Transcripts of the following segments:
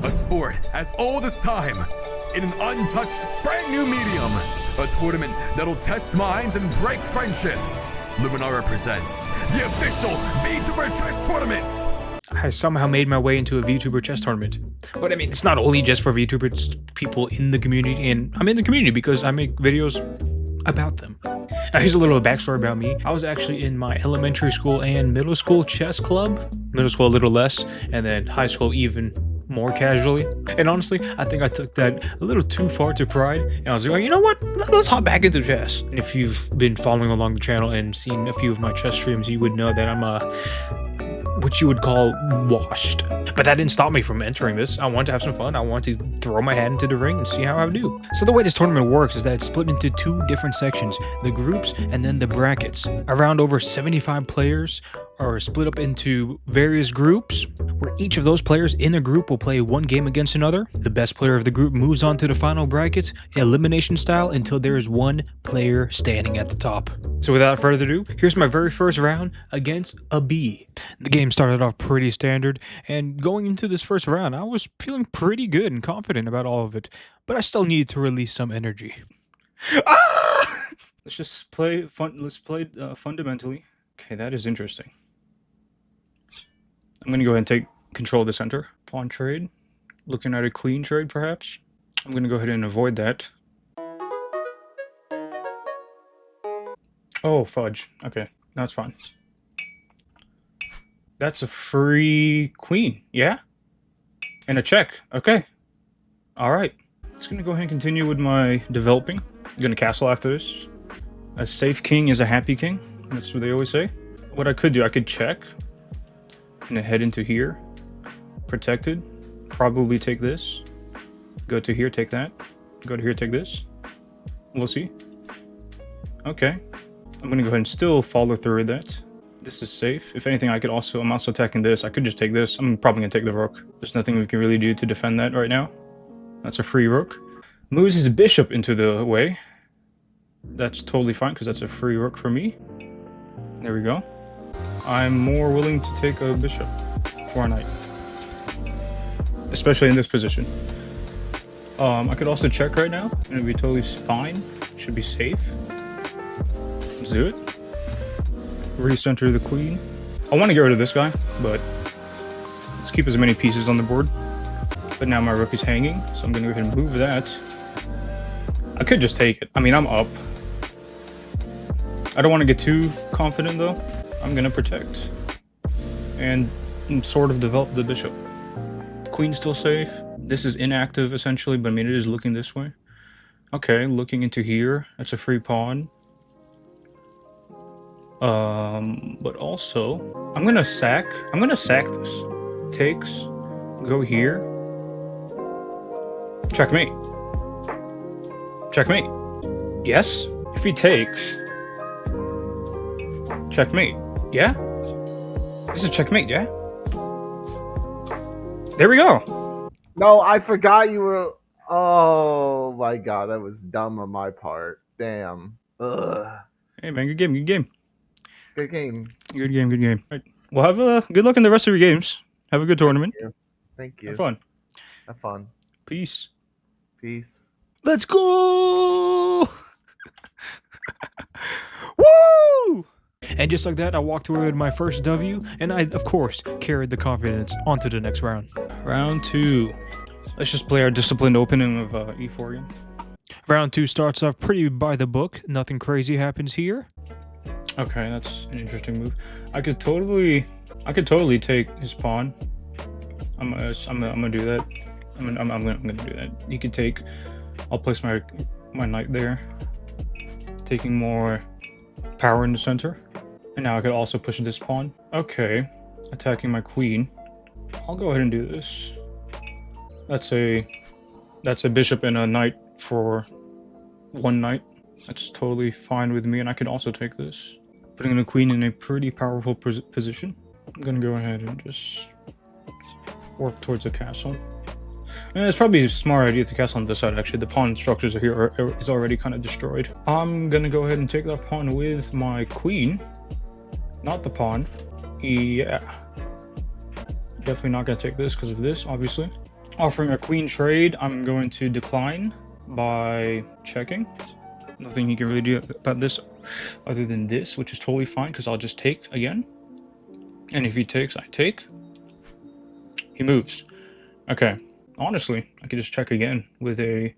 A sport as old as time, in an untouched, brand new medium. A tournament that'll test minds and break friendships. Luminara presents the official VTuber Chess Tournament. I somehow made my way into a VTuber chess tournament. But I mean, it's not only just for VTubers, it's people in the community, and I'm in the community because I make videos about them. Now here's a little backstory about me. I was actually in my elementary school and middle school chess club. Middle school a little less, and then high school even more casually. And honestly, I think I took that a little too far to pride, and I was like, you know what, let's hop back into chess. And if you've been following along the channel and seen a few of my chess streams, you would know that I'm what you would call washed. But that didn't stop me from entering this. I want to have some fun. I want to throw my hat into the ring and see how I do. So the way this tournament works is that it's split into two different sections, the groups and then the brackets. Around over 75 players are split up into various groups, where each of those players in a group will play one game against another. The best player of the group moves on to the final brackets, elimination style, until there is one player standing at the top. So without further ado, here's my very first round against a B. The game started off pretty standard, and going into this first round, I was feeling pretty good and confident about all of it, but I still needed to release some energy. Ah! Let's just play fundamentally. Okay, that is interesting. I'm going to go ahead and take control of the center. Pawn trade. Looking at a queen trade, perhaps. I'm going to go ahead and avoid that. Oh, fudge. Okay, that's fine. That's a free queen, yeah? And a check. Okay. Alright. Just going to go ahead and continue with my developing. I'm going to castle after this. A safe king is a happy king. That's what they always say. What I could do, I could check. And then head into here. Protected. Probably take this. Go to here, take that. Go to here, take this. We'll see. Okay. I'm gonna go ahead and still follow through with that. This is safe. If anything, I'm also attacking this. I could just take this. I'm probably gonna take the rook. There's nothing we can really do to defend that right now. That's a free rook. Moves his bishop into the way. That's totally fine, because that's a free rook for me. There we go. I'm more willing to take a bishop for a knight. Especially in this position. I could also check right now, and it'd be totally fine. Should be safe. Let's do it. Recenter the queen. I want to get rid of this guy, but let's keep as many pieces on the board. But now my rook is hanging, so I'm going to go ahead and move that. I could just take it. I mean, I'm up. I don't want to get too confident, though. I'm going to protect. And sort of develop the bishop. The queen's still safe. This is inactive, essentially, but I mean, it is looking this way. Okay, looking into here. That's a free pawn. But also, I'm gonna sack this. Takes, go here. Checkmate. Checkmate. Yes? If he takes, checkmate. Yeah? This is checkmate, yeah? There we go. No, I forgot you were... Oh my god, that was dumb on my part. Damn. Ugh. Hey man, good game, good game. Good game. Good game, good game. Right. Well, have good luck in the rest of your games. Have a good tournament. Thank you. Have fun. Have fun. Peace. Peace. Let's go! Woo! And just like that, I walked away with my first W, and I, of course, carried the confidence onto the next round. Round 2. Let's just play our disciplined opening of E4 again. Round 2 starts off pretty by the book. Nothing crazy happens here. Okay, that's an interesting move. I could totally take his pawn. I'm gonna do that. I'm gonna do that. He could take. I'll place my knight there, taking more power in the center. And now I could also push this pawn. Okay, attacking my queen. I'll go ahead and do this. That's a bishop and a knight for one knight. That's totally fine with me, and I can also take this. Putting the queen in a pretty powerful position. I'm gonna go ahead and just work towards a castle. And it's probably a smart idea to castle on this side, actually. The pawn structures are here is already kind of destroyed. I'm gonna go ahead and take that pawn with my queen. Not the pawn. Yeah. Definitely not gonna take this because of this, obviously. Offering a queen trade, I'm going to decline by checking. Nothing he can really do about this other than this, which is totally fine because I'll just take again. And if he takes, I take. He moves. Okay. Honestly, I could just check again with a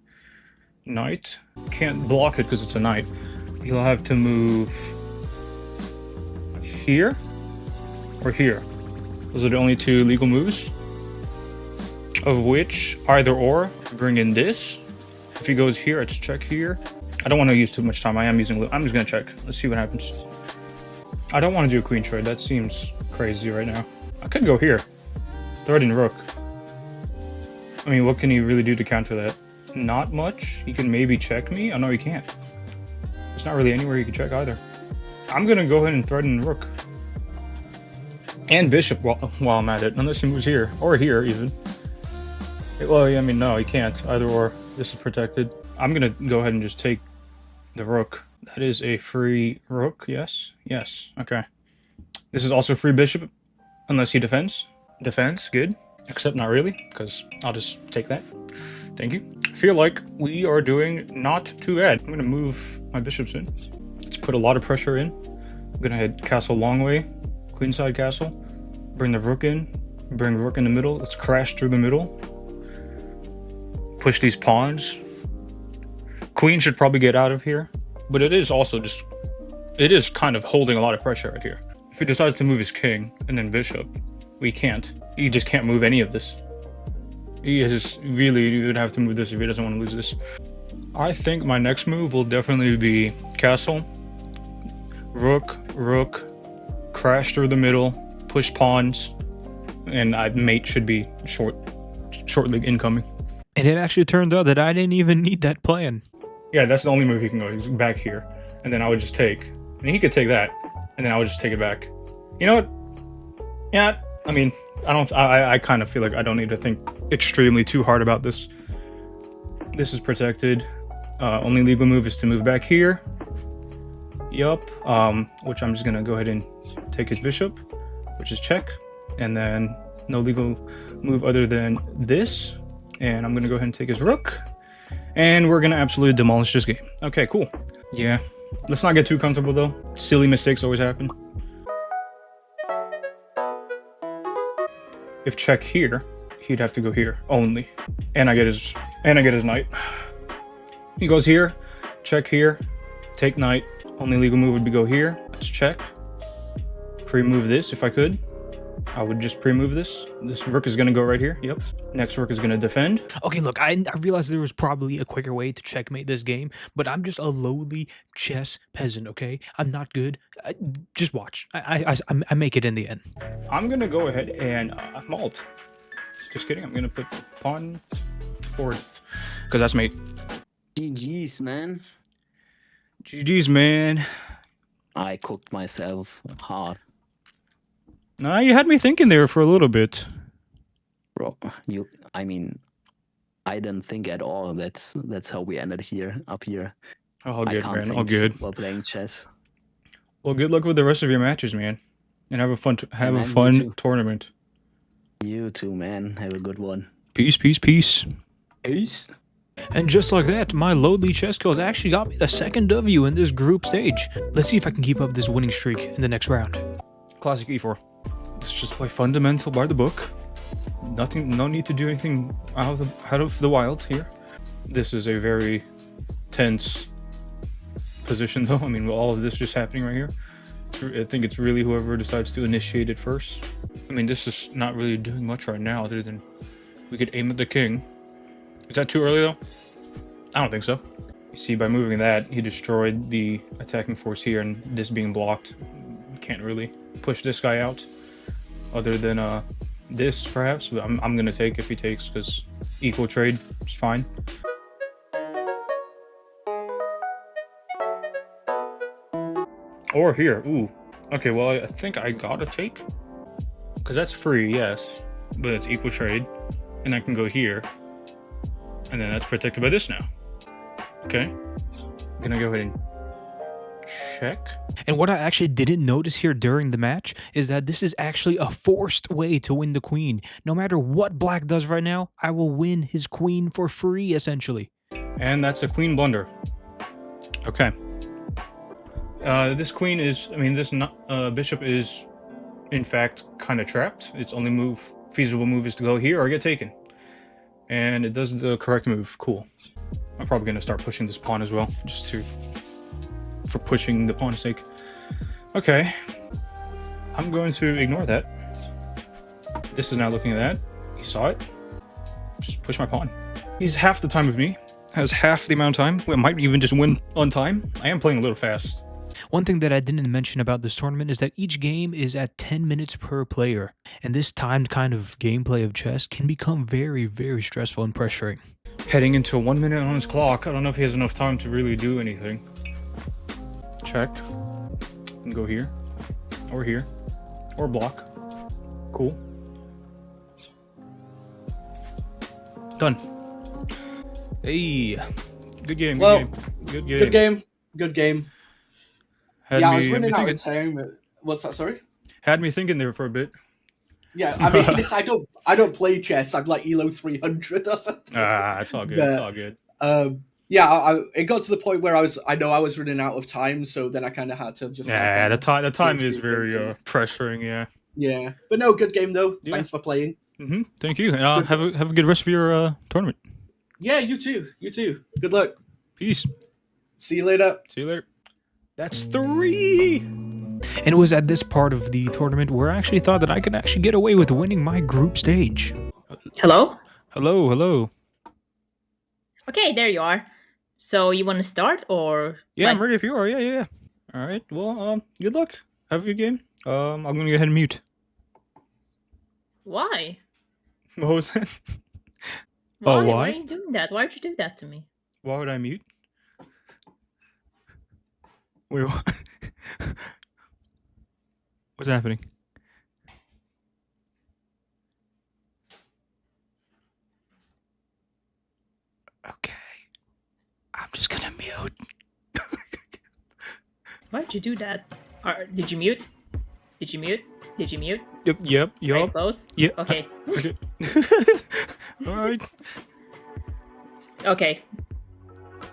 knight. Can't block it because it's a knight. He'll have to move here or here. Those are the only two legal moves. Of which, either or, bring in this. If he goes here, it's check here. I don't want to use too much time. I'm just gonna check. Let's see what happens. I don't want to do a queen trade. That seems crazy right now. I could go here. Thread and rook. I mean, what can he really do to counter that? Not much. He can maybe check me. Oh no, he can't. There's not really anywhere he can check either. I'm gonna go ahead and threaten rook. And bishop while I'm at it. Unless he moves here. Or here, even. Well, I mean, no, he can't. Either or. This is protected. I'm gonna go ahead and just take the rook. That is a free rook, yes? Yes, okay. This is also free bishop, unless he defends. Defense, good. Except not really, because I'll just take that. Thank you. I feel like we are doing not too bad. I'm gonna move my bishops in. Let's put a lot of pressure in. I'm gonna head castle long way, queenside castle. Bring the rook in. Bring rook in the middle. Let's crash through the middle. Push these pawns. Queen should probably get out of here, but it is also just, it is kind of holding a lot of pressure right here. If he decides to move his king and then bishop, we can't. He just can't move any of this. He is really, he would have to move this if he doesn't want to lose this. I think my next move will definitely be castle, rook, rook, crash through the middle, push pawns, and mate should be shortly incoming. And it actually turned out that I didn't even need that plan. Yeah, that's the only move he can go. He's back here. And then I would just take. And he could take that. And then I would just take it back. You know what? Yeah, I mean, I kind of feel like I don't need to think extremely too hard about this. This is protected. Only legal move is to move back here. Yup. Which I'm just going to go ahead and take his bishop, which is check. And then no legal move other than this. And I'm going to go ahead and take his rook. And we're going to absolutely demolish this game. Okay, cool. Yeah. Let's not get too comfortable, though. Silly mistakes always happen. If check here, he'd have to go here only. And I get his knight. He goes here, check here, take knight. Only legal move would be go here. Let's check. Pre-move this if I could. I would just pre-move this. This rook is going to go right here. Yep. Next rook is going to defend. Okay, look, I realized there was probably a quicker way to checkmate this game, but I'm just a lowly chess peasant, okay? I'm not good. Just watch. I make it in the end. I'm going to go ahead and malt. Just kidding. I'm going to put pawn forward. Because that's mate. GG's, man. GG's, man. I cooked myself hard. Nah, you had me thinking there for a little bit. Bro, I mean, I didn't think at all. That's how we ended up here. All good, man. All good. While playing chess. Well, good luck with the rest of your matches, man. And have a fun tournament. You too, man. Have a good one. Peace, peace, peace. Peace. And just like that, my lowly chess skills actually got me the second W in this group stage. Let's see if I can keep up this winning streak in the next round. Classic E4. Let's just play fundamental by the book. No need to do anything out of the wild here. This is a very tense position, though. I mean, with all of this just happening right here, I think it's really whoever decides to initiate it first. I mean, this is not really doing much right now, other than we could aim at the king. Is that too early, though? I don't think so. You see, by moving that, he destroyed the attacking force here, and this being blocked, you can't really push this guy out. Other than this, perhaps. But I'm gonna take if he takes, because equal trade is fine. Or here. Ooh. Okay, well, I think I gotta take. Because that's free, yes. But it's equal trade. And I can go here. And then that's protected by this now. Okay. I'm gonna go ahead and check. And what I actually didn't notice here during the match is that this is actually a forced way to win the queen. No matter what black does right now, I will win his queen for free, essentially. And that's a queen blunder. Okay. This queen is, I mean, this bishop is, in fact, kind of trapped. Its only feasible move is to go here or get taken. And it does the correct move. Cool. I'm probably going to start pushing this pawn as well, just for pushing the pawn's sake. Okay. I'm going to ignore that. This is not looking at that. He saw it. Just push my pawn. He's half the time of me. Has half the amount of time. We might even just win on time. I am playing a little fast. One thing that I didn't mention about this tournament is that each game is at 10 minutes per player, and this timed kind of gameplay of chess can become very, very stressful and pressuring. Heading into 1 minute on his clock. I don't know if he has enough time to really do anything. Check. And go here. Or here. Or block. Cool. Done. Hey. Good game. Well, Good game. good game. Good game. Had I me- was had me running out of thinking- time. What's that? Sorry. Had me thinking there for a bit. Yeah, I mean, I don't play chess. I'm like Elo 300 or something. It's all good. It's all good. It got to the point where I know I was running out of time, so then I kind of had to just. Yeah, the time is speed very things, pressuring. Yeah. Yeah, but no, good game though. Yeah. Thanks for playing. Thank you. Have a good rest of your tournament. Yeah, you too. You too. Good luck. Peace. See you later. See you later. That's 3. And it was at this part of the tournament where I actually thought that I could actually get away with winning my group stage. Hello? Hello. Okay, there you are. So you want to start or? Yeah, like- I'm ready if you are. Yeah. All right. Well, good luck. Have a good game. I'm gonna go ahead and mute. Why? What was that? Why? Oh, Why why? are you doing that? Why would you do that to me? Why would I mute? Wait, what? What's happening? Okay. I'm just gonna mute. Why'd you do that? Did you mute? Did you mute? Did you mute? Yep. Very close? Yeah. Okay. Okay. All right. Okay.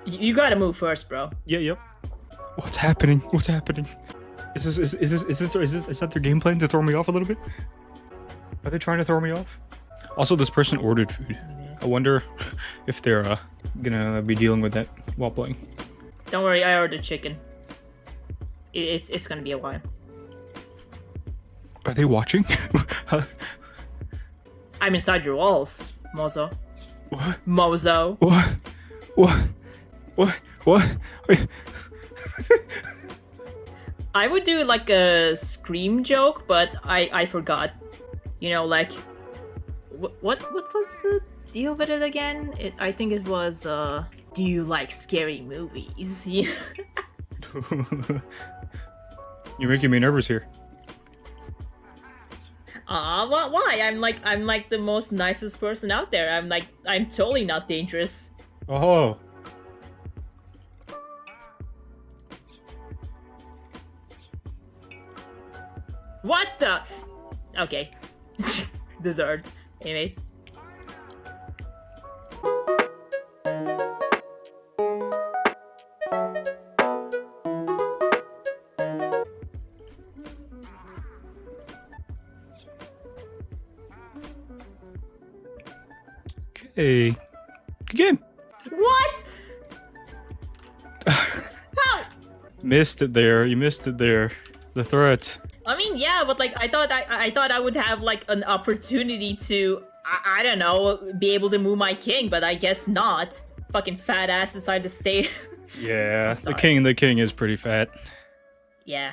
You gotta move first, bro. Yeah. Yep. What's happening? Is that their game plan to throw me off a little bit? Are they trying to throw me off? Also, this person ordered food. I wonder if they're gonna be dealing with that while playing. Don't worry, I ordered chicken. It's gonna be a while. Are they watching? I'm inside your walls, Mozo. What? Mozo. What? Wait. I would do like a scream joke, but I forgot. You know, like what was the deal with it again? I think it was do you like scary movies? Yeah. You're making me nervous here. Why? I'm like the most nicest person out there. I'm totally not dangerous. Oh. What the? Okay. Deserved. Anyways. Okay. Good game. What? How? Missed it there. You missed it there. The threat. I mean, yeah, but like I thought I would have like an opportunity to I don't know, be able to move my king, but I guess not. Fucking fat ass decided to stay. Yeah, the sorry. king is pretty fat. Yeah.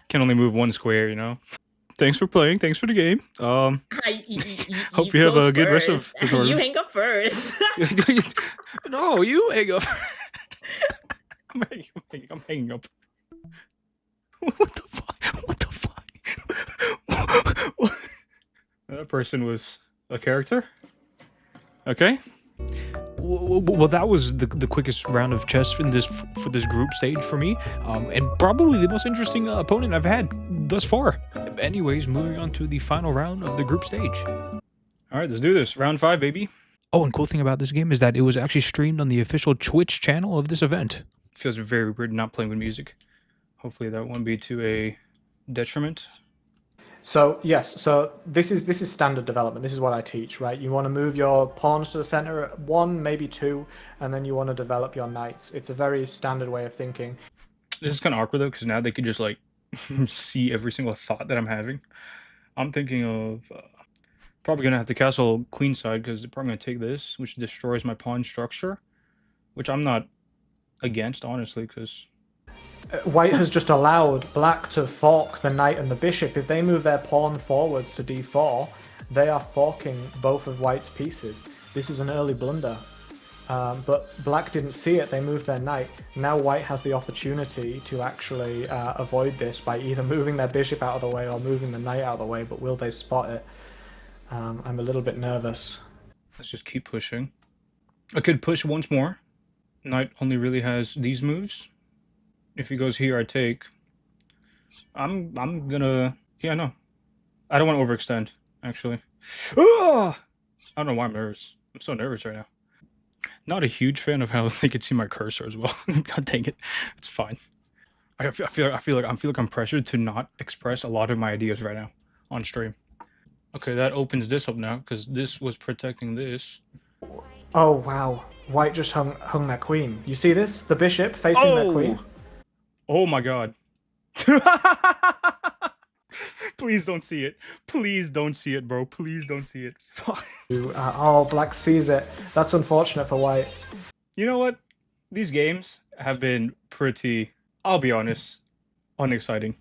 Can only move one square, you know. Thanks for playing. Thanks for the game. Hope you have a good rest of the You tournament. hang up first. No, you hang up. I'm hanging up. What the fuck? That person was a character? Okay. Well, that was the quickest round of chess for this group stage for me, and probably the most interesting opponent I've had thus far. Anyways, moving on to the final round of the group stage. All right, let's do this. Round 5, baby. Oh, and cool thing about this game is that it was actually streamed on the official Twitch channel of this event. Feels very weird not playing with music. Hopefully that won't be to a detriment. So yes, so this is standard development. This is what I teach, right? You want to move your pawns to the center, 1, maybe 2, and then you want to develop your knights. It's a very standard way of thinking. This is kind of awkward though, because now they could just like see every single thought that I'm having. I'm thinking of probably gonna have to castle queenside because they're probably gonna take this, which destroys my pawn structure, which I'm not against honestly, because White has just allowed black to fork the knight and the bishop. If they move their pawn forwards to d4, they are forking both of white's pieces. This is an early blunder. But black didn't see it, they moved their knight. Now white has the opportunity to actually avoid this by either moving their bishop out of the way or moving the knight out of the way, but will they spot it? I'm a little bit nervous. let's just keep pushing. I could push once more. Knight only really has these moves. If he goes here, I take. I'm gonna... Yeah, no. I don't want to overextend, actually. Ah! I don't know why I'm nervous. I'm so nervous right now. Not a huge fan of how they can see my cursor as well. God dang it. It's fine. I feel like I'm pressured to not express a lot of my ideas right now on stream. Okay, that opens this up now, because this was protecting this. Oh wow, white just hung their queen. You see this? The bishop facing their queen. Oh my god. Please don't see it. Please don't see it, bro. Please don't see it. Oh, black sees it. That's unfortunate for white. You know what? These games have been pretty, I'll be honest, unexciting.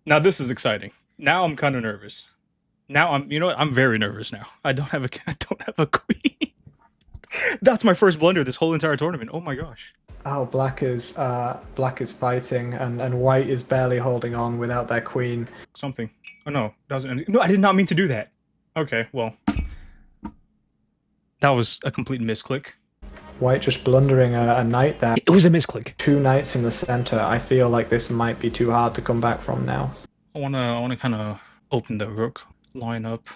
Now this is exciting. Now I'm kind of nervous. Now you know what? I'm very nervous now. I don't have a queen. That's my first blunder this whole entire tournament. Oh my gosh. Oh, black is fighting, and white is barely holding on without their queen. Something. Oh no, that wasn't. No, I did not mean to do that. Okay, well, that was a complete misclick. White just blundering a knight there. It was a misclick. 2 knights in the center. I feel like this might be too hard to come back from now. I wanna kind of open the rook line up.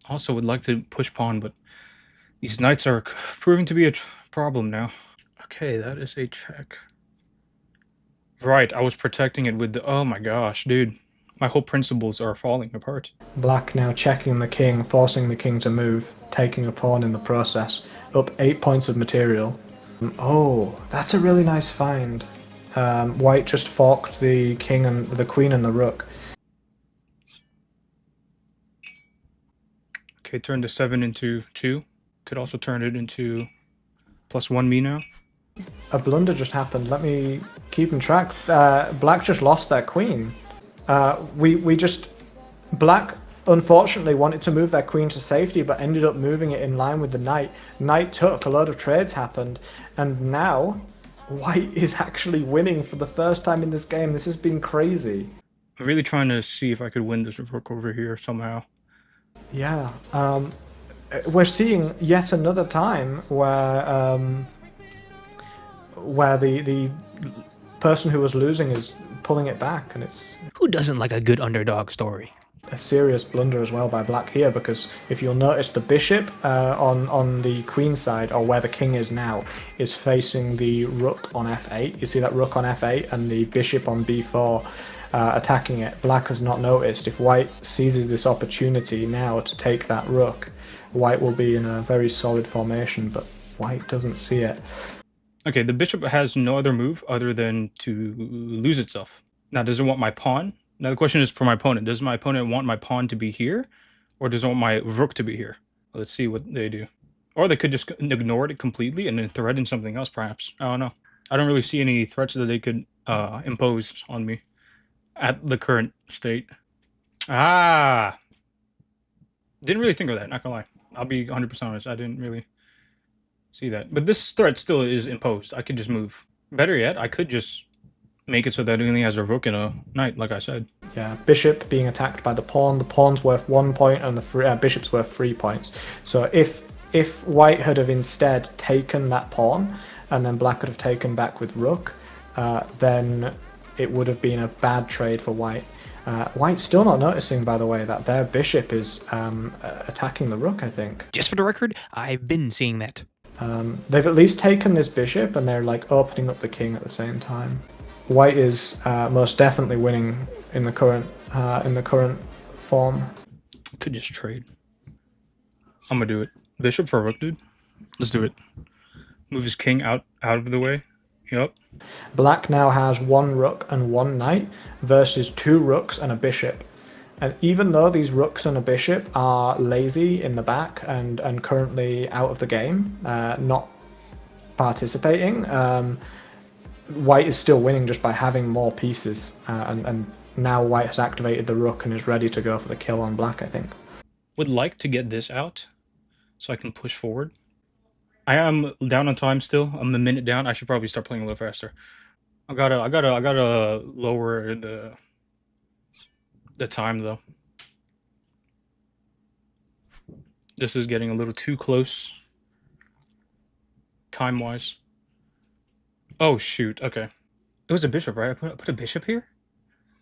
Also would like to push pawn, but these knights are proving to be a problem now. Okay, that is a check. Right, I was protecting it with the... Oh my gosh, dude. My whole principles are falling apart. Black now checking the king, forcing the king to move, taking a pawn in the process. Up 8 points of material. Oh, that's a really nice find. White just forked the king and the queen and the rook. Okay, turned the 7 into 2. Could also turn it into +1 me now. A blunder just happened. Let me keep in track. Black just lost their queen. Black unfortunately wanted to move their queen to safety, but ended up moving it in line with the knight. Knight took, a load of trades happened, and now white is actually winning for the first time in this game. This has been crazy. I'm really trying to see if I could win this rook over here somehow. Yeah. We're seeing yet another time where the person who was losing is pulling it back, and it's Who doesn't like a good underdog story? a serious blunder as well by black here, because if you'll notice, the bishop on the queen side, or where the king is now, is facing the rook on f8. You see that rook on f8 and the bishop on b4 attacking it. Black has not noticed. If white seizes this opportunity now to take that rook, white will be in a very solid formation, but white doesn't see it. Okay, the bishop has no other move other than to lose itself. Now, does it want my pawn? Now, the question is for my opponent. Does my opponent want my pawn to be here? Or does it want my rook to be here? Let's see what they do. Or they could just ignore it completely and then threaten something else, perhaps. I don't know. I don't really see any threats that they could impose on me at the current state. Ah! Didn't really think of that, not gonna lie. I'll be 100% honest. I didn't really see that. But this threat still is imposed. I could just move. Better yet, I could just make it so that it only has a rook and a knight, like I said. Yeah, bishop being attacked by the pawn. The pawn's worth 1 point and the bishop's worth 3 points. So if if white had have instead taken that pawn, and then black could have taken back with rook, then it would have been a bad trade for white. White's still not noticing, by the way, that their bishop is attacking the rook, I think. Just for the record, I've been seeing that. They've at least taken this bishop, and they're like opening up the king at the same time. White is most definitely winning in the current form. Could just trade. I'm gonna do it. Bishop for rook, dude. Let's do it. Move his king out of the way. Yep. Black now has 1 rook and 1 knight versus 2 rooks and a bishop. And even though these rooks and a bishop are lazy in the back and currently out of the game, not participating, white is still winning just by having more pieces. And now white has activated the rook and is ready to go for the kill on black, I think. Would like to get this out so I can push forward. I am down on time still. I'm a minute down. I should probably start playing a little faster. I gotta lower the time though. This is getting a little too close time wise. Oh shoot, okay. It was a bishop, right? I put a bishop here?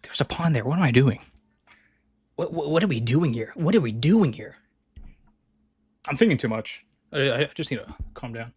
There was a pawn there. What am I doing? What are we doing here? What are we doing here? I'm thinking too much. I just need to calm down.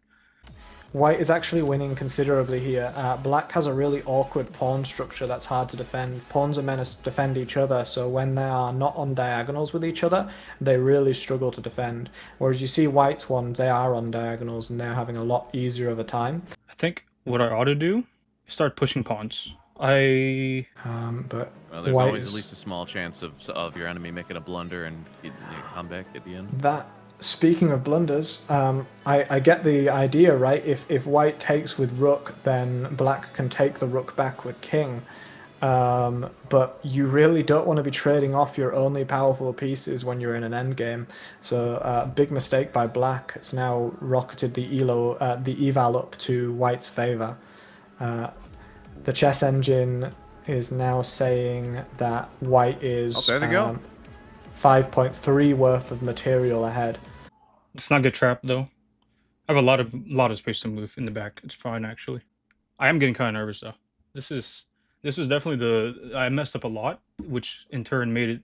White is actually winning considerably here. Black has a really awkward pawn structure that's hard to defend. Pawns are meant to defend each other, so when they are not on diagonals with each other, they really struggle to defend. Whereas you see White's one, they are on diagonals and they're having a lot easier of a time. I think what I ought to do is start pushing pawns. But well, there's always at least a small chance of your enemy making a blunder and you come back at the end. Speaking of blunders, I get the idea, right? If white takes with rook, then black can take the rook back with king. But you really don't want to be trading off your only powerful pieces when you're in an endgame. So big mistake by black. It's now rocketed the eval up to white's favor. The chess engine is now saying that white is 5.3 worth of material ahead. Let's not get trapped though. I have a lot of space to move in the back. It's fine actually. I am getting kind of nervous though. This is definitely I messed up a lot, which in turn made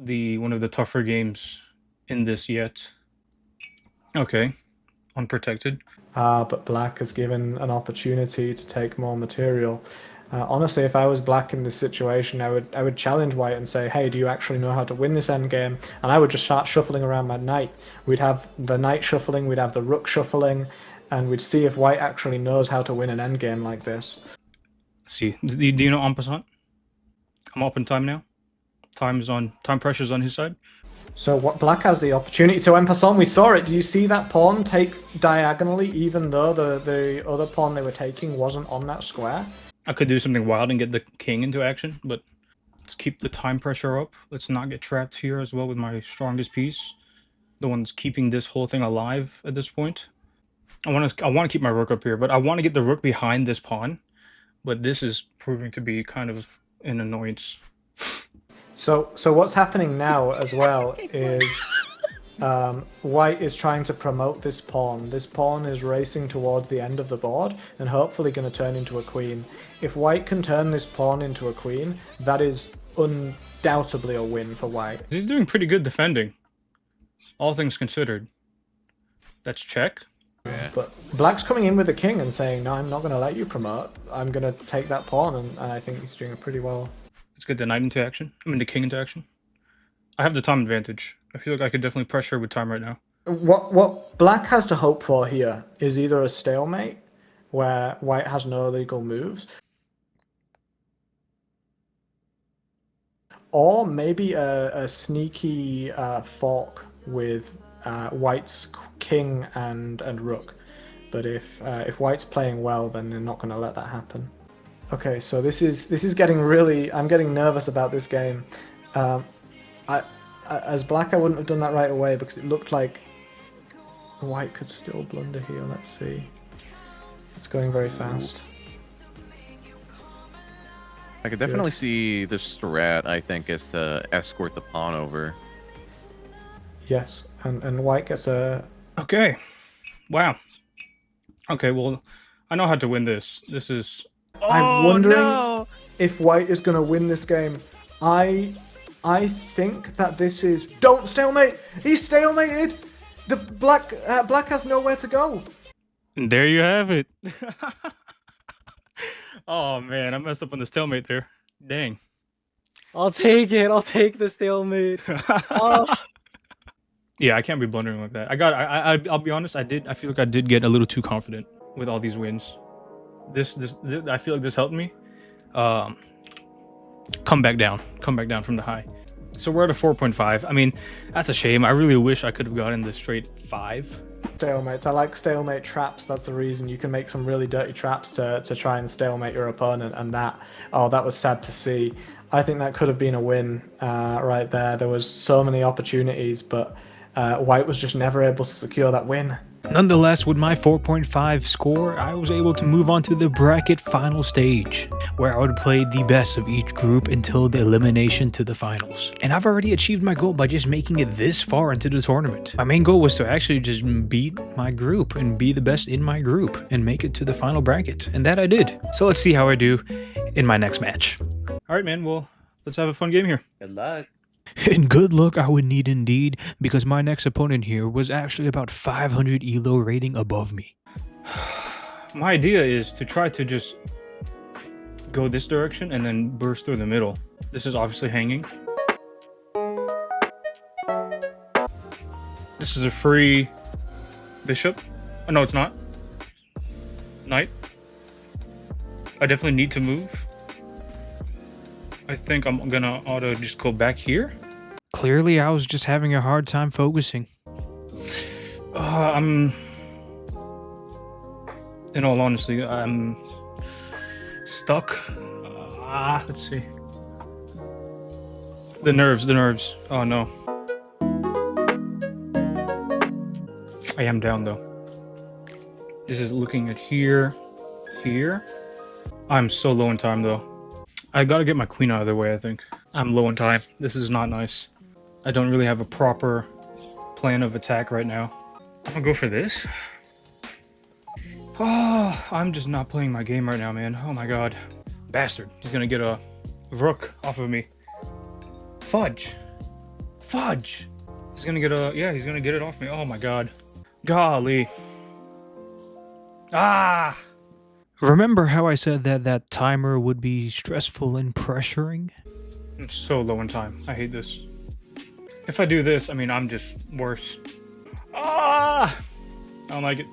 it one of the tougher games in this yet. Okay, unprotected. But black is given an opportunity to take more material. Honestly, if I was black in this situation, I would challenge white and say, hey, do you actually know how to win this endgame? And I would just start shuffling around my knight. We'd have the knight shuffling, we'd have the rook shuffling, and we'd see if white actually knows how to win an endgame like this. See, do you know en passant? I'm up in time now. Time pressure's on his side. So what black has the opportunity to en passant. We saw it. Do you see that pawn take diagonally, even though the other pawn they were taking wasn't on that square? I could do something wild and get the king into action, but let's keep the time pressure up. Let's not get trapped here as well with my strongest piece. The one that's keeping this whole thing alive at this point. I want to keep my rook up here, but I want to get the rook behind this pawn. But this is proving to be kind of an annoyance. So what's happening now as well is white is trying to promote this pawn. This pawn is racing towards the end of the board and hopefully going to turn into a queen. If white can turn this pawn into a queen, that is undoubtedly a win for white. He's doing pretty good defending, all things considered. That's check. Yeah. But black's coming in with the king and saying, no, I'm not going to let you promote. I'm going to take that pawn, and I think he's doing it pretty well. Let's get the knight into action. The king into action. I have the time advantage. I feel like I could definitely pressure with time right now. What black has to hope for here is either a stalemate, where white has no legal moves, or maybe a sneaky fork with white's king and rook. But if white's playing well, then they're not going to let that happen. Okay, so this is getting really. I'm getting nervous about this game. As black, I wouldn't have done that right away because it looked like white could still blunder here. Let's see. It's going very fast. I could definitely see the strat, I think, is to escort the pawn over. Yes, and white gets a... Okay. Wow. Okay, well, I know how to win this. This is... I'm wondering if white is going to win this game. I think that this is... Don't stalemate! He's stalemated! The black has nowhere to go. And there you have it. Oh, man, I messed up on the stalemate there. Dang. I'll take it. I'll take the stalemate. Oh. Yeah, I can't be blundering like that. I'll be honest, I feel like I did get a little too confident with all these wins. This I feel like this helped me come back down from the high. So we're at a 4.5. I mean, that's a shame. I really wish I could have gotten the straight 5. Stalemates. I like stalemate traps. That's the reason. You can make some really dirty traps to try and stalemate your opponent, and that was sad to see. I think that could have been a win right there. There was so many opportunities, but white was just never able to secure that win. Nonetheless, with my 4.5 score, I was able to move on to the bracket final stage, where I would play the best of each group until the elimination to the finals. And I've already achieved my goal by just making it this far into the tournament. My main goal was to actually just beat my group and be the best in my group and make it to the final bracket. And that I did. So let's see how I do in my next match. All right, man. Well, let's have a fun game here. Good luck. And good luck I would need indeed, because my next opponent here was actually about 500 elo rating above me. My idea is to try to just go this direction and then burst through the middle. This is obviously hanging. This is a free bishop. Oh, no, it's not. Knight. I definitely need to move. I think I'm gonna auto just go back here. Clearly, I was just having a hard time focusing. In all honesty, I'm stuck. Let's see. The nerves. Oh no. I am down though. This is looking at here. I'm so low in time though. I gotta get my queen out of the way, I think. I'm low in time. This is not nice. I don't really have a proper plan of attack right now. I'll go for this. Oh, I'm just not playing my game right now, man. Oh my god. Bastard. He's gonna get a rook off of me. Fudge. He's gonna get a... Yeah, he's gonna get it off me. Oh my god. Golly. Ah! Remember how I said that timer would be stressful and pressuring? I'm so low in time. I hate this. If I do this, I mean, I'm just worse. Ah! I don't like it.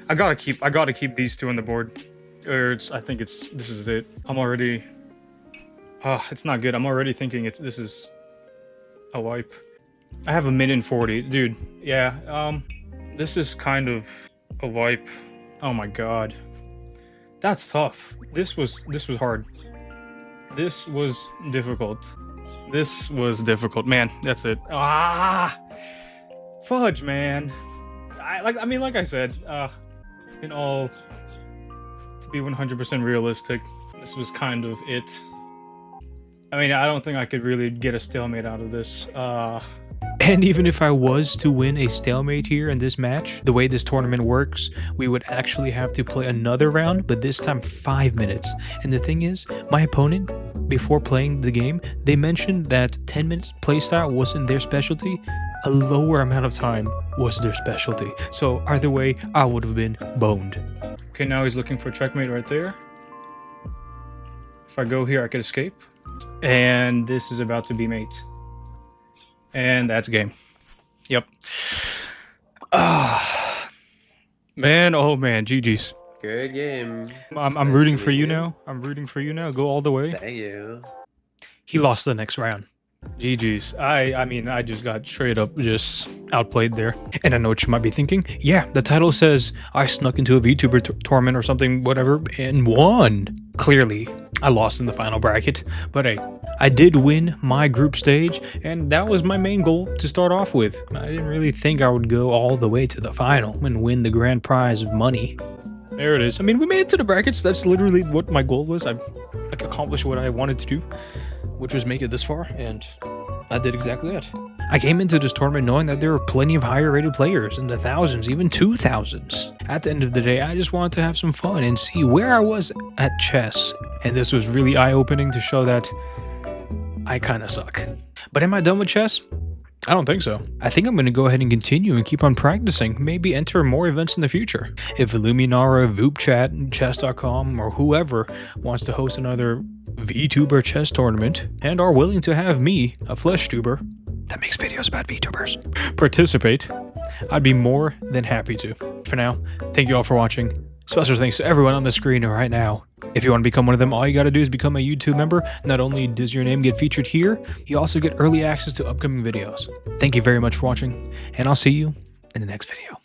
I gotta keep these two on the board. I think this is it. I'm already... it's not good. I'm already thinking this is a wipe. I have a minute and 40. Dude, yeah, this is kind of a wipe. Oh my god. That's tough. This was hard. This was difficult. Man, that's it. Ah! Fudge, man. Like I said, to be 100% realistic, this was kind of it. I mean, I don't think I could really get a stalemate out of this. And even if I was to win a stalemate here in this match, the way this tournament works, we would actually have to play another round, but this time 5 minutes. And the thing is, my opponent, before playing the game, they mentioned that 10 minutes playstyle wasn't their specialty. A lower amount of time was their specialty. So either way, I would have been boned. Okay, now he's looking for checkmate right there. If I go here, I could escape. And this is about to be mate. And that's game. Yep. Man, oh man, GG's. Good game. I'm rooting for you now. I'm rooting for you now. Go all the way. Thank you. He lost the next round. GG's. I mean, I just got straight up just outplayed there. And I know what you might be thinking. Yeah, the title says I snuck into a VTuber tournament or something, whatever, and won. Clearly, I lost in the final bracket. But hey, I did win my group stage, and that was my main goal to start off with. I didn't really think I would go all the way to the final and win the grand prize of money. There it is. I mean, we made it to the brackets. That's literally what my goal was. I accomplished what I wanted to do, which was make it this far, and I did exactly that. I came into this tournament knowing that there were plenty of higher rated players in the thousands, even 2000s. At the end of the day, I just wanted to have some fun and see where I was at chess. And this was really eye-opening to show that I kinda suck. But am I done with chess? I don't think so. I think I'm going to go ahead and continue and keep on practicing, maybe enter more events in the future. If Luminara, Vupechat, Chess.com, or whoever wants to host another VTuber chess tournament and are willing to have me, a flesh tuber that makes videos about VTubers, participate, I'd be more than happy to. For now, thank you all for watching. Special thanks to everyone on the screen right now. If you want to become one of them, all you gotta do is become a YouTube member. Not only does your name get featured here, you also get early access to upcoming videos. Thank you very much for watching, and I'll see you in the next video.